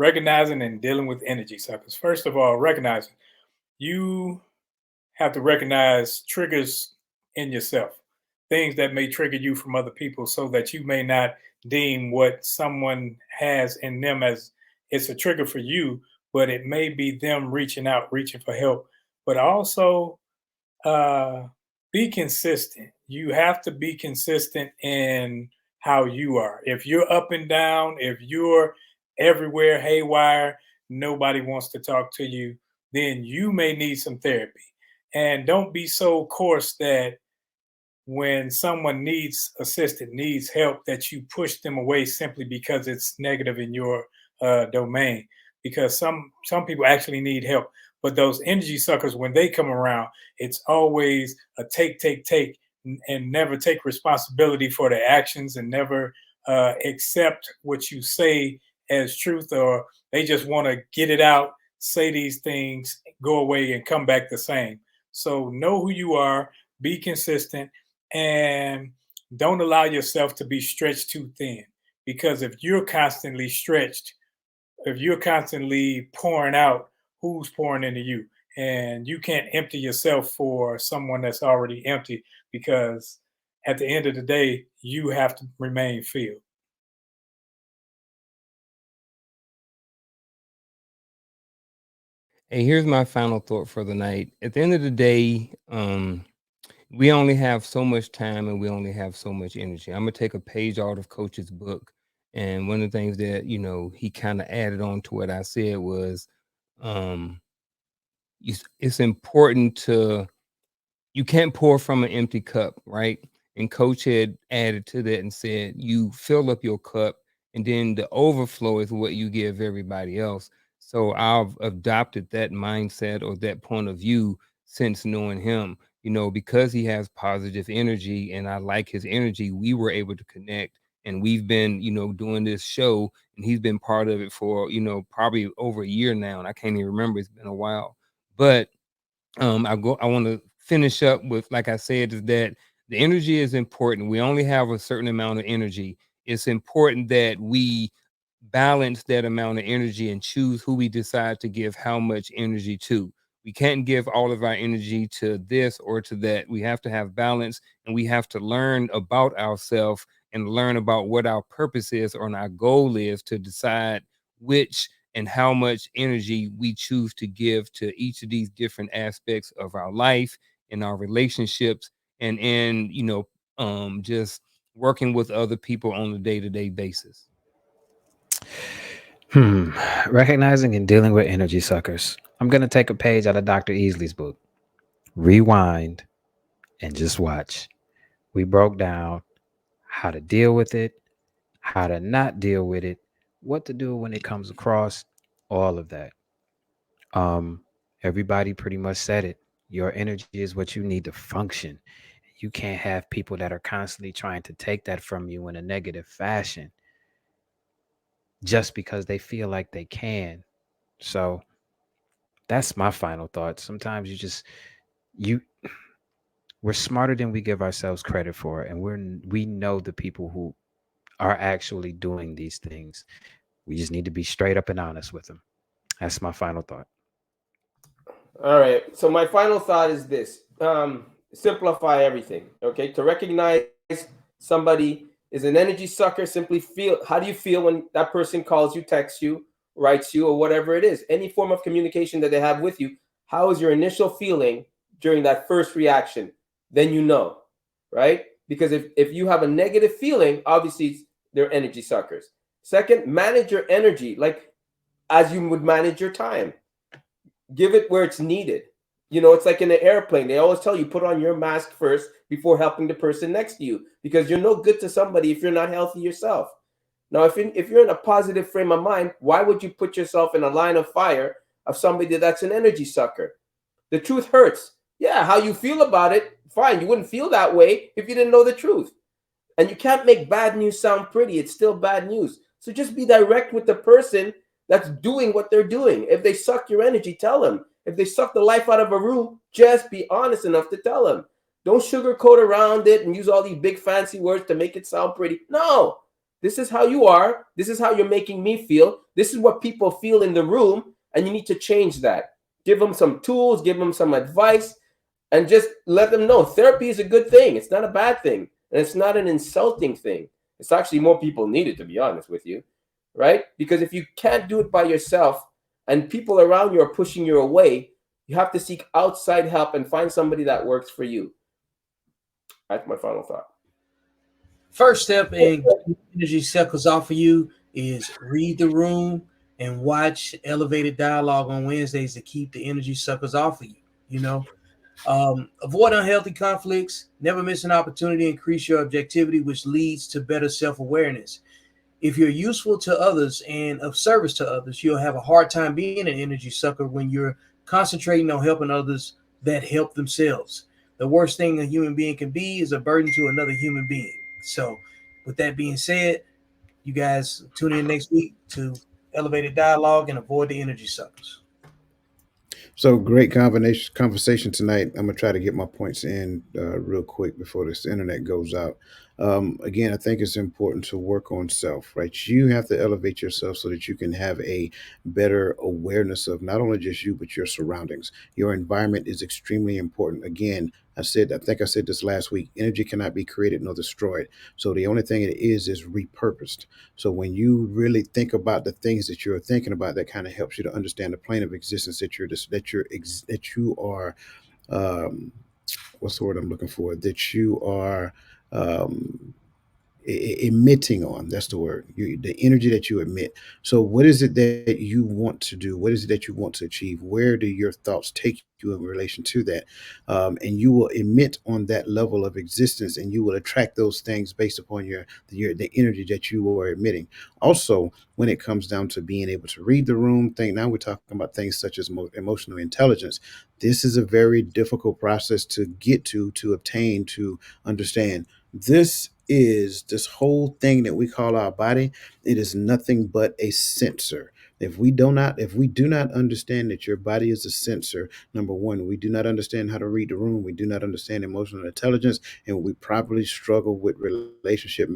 recognizing and dealing with energy suckers. First of all, recognizing you have to recognize triggers in yourself, things that may trigger you from other people, so that you may not deem what someone has in them as it's a trigger for you, but it may be them reaching out, reaching for help. But also, uh, be consistent. You have to be consistent in how you are. If you're up and down, if you're everywhere haywire, nobody wants to talk to you, then you may need some therapy. And don't be so coarse that when someone needs assistance, needs help, that you push them away simply because it's negative in your domain. Because some people actually need help, but those energy suckers, when they come around, it's always a take, take, take, and never take responsibility for their actions, and never accept what you say as truth, or they just want to get it out, say these things, go away, and come back the same. So know who you are, be consistent, and don't allow yourself to be stretched too thin. Because if you're constantly stretched, if you're constantly pouring out, who's pouring into you? And you can't empty yourself for someone that's already empty, because at the end of the day, you have to remain filled. Hey, here's my final thought for the night. At the end of the day, we only have so much time and we only have so much energy. I'm gonna take a page out of Coach's book, and one of the things that he kind of added on to what I said was, um, it's important to you can't pour from an empty cup, right? And Coach had added to that and said, you fill up your cup, and then the overflow is what you give everybody else. So I've adopted that mindset or that point of view since knowing him, because he has positive energy and I like his energy. We were able to connect, and we've been, doing this show, and he's been part of it for, probably over a year now. And I can't even remember, it's been a while. But I want to finish up with, like I said, is that the energy is important. We only have a certain amount of energy. It's important that we balance that amount of energy and choose who we decide to give how much energy to. We can't give all of our energy to this or to that. We have to have balance, and we have to learn about ourselves and learn about what our purpose is or our goal is, to decide which and how much energy we choose to give to each of these different aspects of our life and our relationships, and in just working with other people on a day-to-day basis. Hmm. Recognizing and dealing with energy suckers. I'm going to take a page out of Dr. Easley's book. Rewind and just watch. We broke down how to deal with it, how to not deal with it, what to do when it comes across, all of that. Um, Everybody pretty much said it. Your energy is what you need to function. You can't have people that are constantly trying to take that from you in a negative fashion just because they feel like they can. So that's my final thought. Sometimes you we're smarter than we give ourselves credit for, and we know the people who are actually doing these things. We just need to be straight up and honest with them. That's my final thought. All right. So my final thought is this: simplify everything. Okay. To recognize somebody is an energy sucker, simply feel. How do you feel when that person calls you, texts you, writes you, or whatever it is? Any form of communication that they have with you. How is your initial feeling during that first reaction? Then you know, right? Because if you have a negative feeling, obviously they're energy suckers. Second, manage your energy like as you would manage your time. Give it where it's needed. It's like in an airplane. They always tell you put on your mask first before helping the person next to you, because you're no good to somebody if you're not healthy yourself. Now, if you're in a positive frame of mind, why would you put yourself in a line of fire of somebody that's an energy sucker? The truth hurts. Yeah, how you feel about it, fine. You wouldn't feel that way if you didn't know the truth. And you can't make bad news sound pretty. It's still bad news. So just be direct with the person that's doing what they're doing. If they suck your energy, tell them. If they suck the life out of a room, just be honest enough to tell them. Don't sugarcoat around it and use all these big fancy words to make it sound pretty. No, This is how you are. This is how you're making me feel. This is what people feel in the room, and you need to change that. Give them some tools, give them some advice, and just let them know therapy is a good thing. It's not a bad thing, and it's not an insulting thing. It's actually more people need it, to be honest with you, right? Because if you can't do it by yourself and people around you are pushing you away, you have to seek outside help and find somebody that works for you. That's my final thought. First step in keeping energy suckers off of you is read the room and watch elevated dialogue on Wednesdays to keep the energy suckers off of you. You know, avoid unhealthy conflicts. Never miss an opportunity to increase your objectivity, which leads to better self-awareness. If you're useful to others and of service to others, you'll have a hard time being an energy sucker when you're concentrating on helping others that help themselves. The worst thing a human being can be is a burden to another human being. So, with that being said, you guys tune in next week to Elevated Dialogue and avoid the energy suckers. So great conversation tonight. I'm gonna try to get my points in real quick before this internet goes out. Again, I think it's important to work on self, right? You have to elevate yourself so that you can have a better awareness of not only just you but your surroundings. Your environment is extremely important. Again, I think I said this last week. Energy cannot be created nor destroyed. So the only thing it is repurposed. So when you really think about the things that you're thinking about, that kind of helps you to understand the plane of existence that you are. What's the word I'm looking for? That you are. Um, Emitting on, that's the word, the energy that you emit. So what is it that you want to do? What is it that you want to achieve? Where do your thoughts take you in relation to that? And you will emit on that level of existence, and you will attract those things based upon the energy that you are emitting. Also, when it comes down to being able to read the room thing, now we're talking about things such as emotional intelligence. This is a very difficult process to get to obtain, to understand. This whole thing that we call our body, it is nothing but a sensor. If we do not understand that your body is a sensor, number one, we do not understand how to read the room, we do not understand emotional intelligence, and we probably struggle with relationship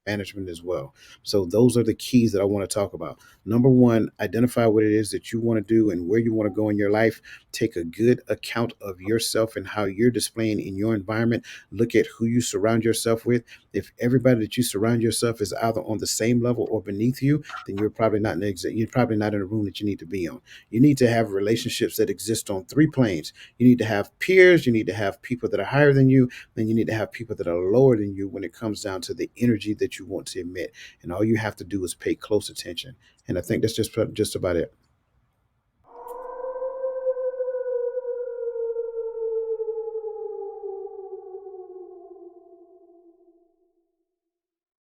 management as well. So those are the keys that I want to talk about. Number one, identify what it is that you want to do and where you want to go in your life. Take a good account of yourself and how you're displaying in your environment. Look at who you surround yourself with. If everybody that you surround yourself is either on the same level or beneath you, then you're probably not in a room that you need to be on. You need to have relationships that exist on three planes. You need to have peers, you need to have people that are higher than you, then you need to have people that are lower than you when it comes down to the energy that you want to emit. And all you have to do is pay close attention. And I think that's just about it.